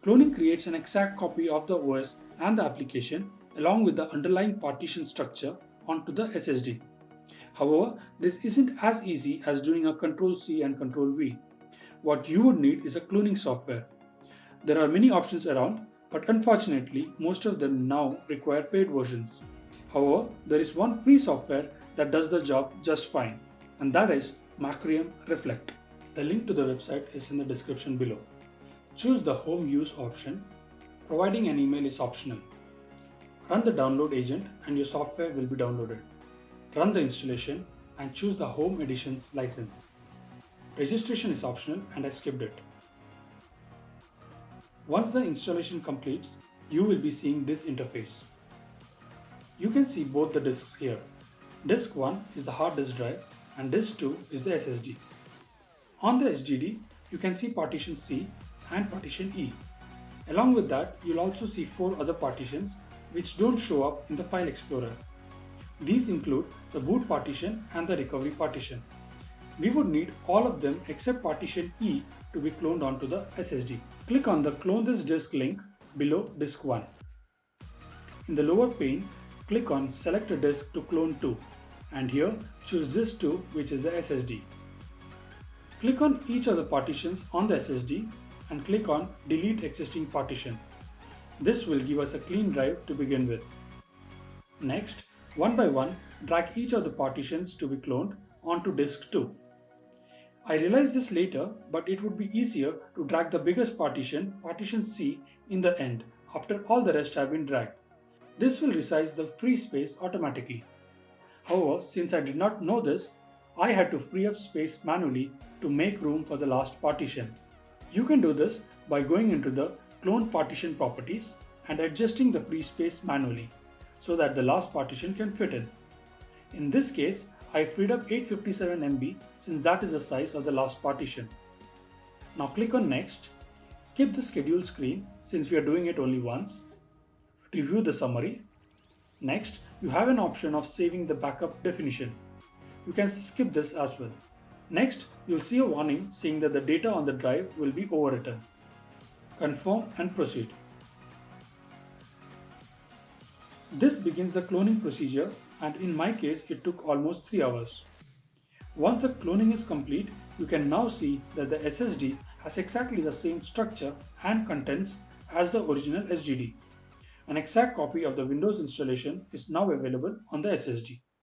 Cloning creates an exact copy of the OS and the application along with the underlying partition structure onto the SSD. However, this isn't as easy as doing a Ctrl-C and Ctrl-V. What you would need is a cloning software. There are many options around, but unfortunately, most of them now require paid versions. However, there is one free software that does the job just fine, and that is Macrium Reflect. The link to the website is in the description below. Choose the Home Use option. Providing an email is optional. Run the download agent and your software will be downloaded. Run the installation and choose the Home Editions license. Registration is optional and I skipped it. Once the installation completes, you will be seeing this interface. You can see both the disks here. Disk 1 is the hard disk drive and disk 2 is the SSD. On the HDD, you can see partition C and partition E. Along with that, you'll also see 4 other partitions which don't show up in the file explorer. These include the boot partition and the recovery partition. We would need all of them except partition E to be cloned onto the SSD. Click on the Clone this disk link below disk 1. In the lower pane, click on Select a disk to clone to, and here choose disk 2, which is the SSD. Click on each of the partitions on the SSD and click on Delete existing partition. This will give us a clean drive to begin with. Next, one by one, drag each of the partitions to be cloned onto disk 2. I realized this later, but it would be easier to drag the biggest partition, partition C, in the end after all the rest have been dragged. This will resize the free space automatically. However, since I did not know this, I had to free up space manually to make room for the last partition. You can do this by going into the Clone Partition properties and adjusting the free space manually so that the last partition can fit in. In this case, I freed up 857 MB since that is the size of the last partition. Now click on Next, skip the schedule screen since we are doing it only once, review the summary. Next, you have an option of saving the backup definition. You can skip this as well. Next, you'll see a warning saying that the data on the drive will be overwritten. Confirm and proceed. This begins the cloning procedure, and in my case it took almost 3 hours. Once the cloning is complete, you can now see that the SSD has exactly the same structure and contents as the original HDD. An exact copy of the Windows installation is now available on the SSD.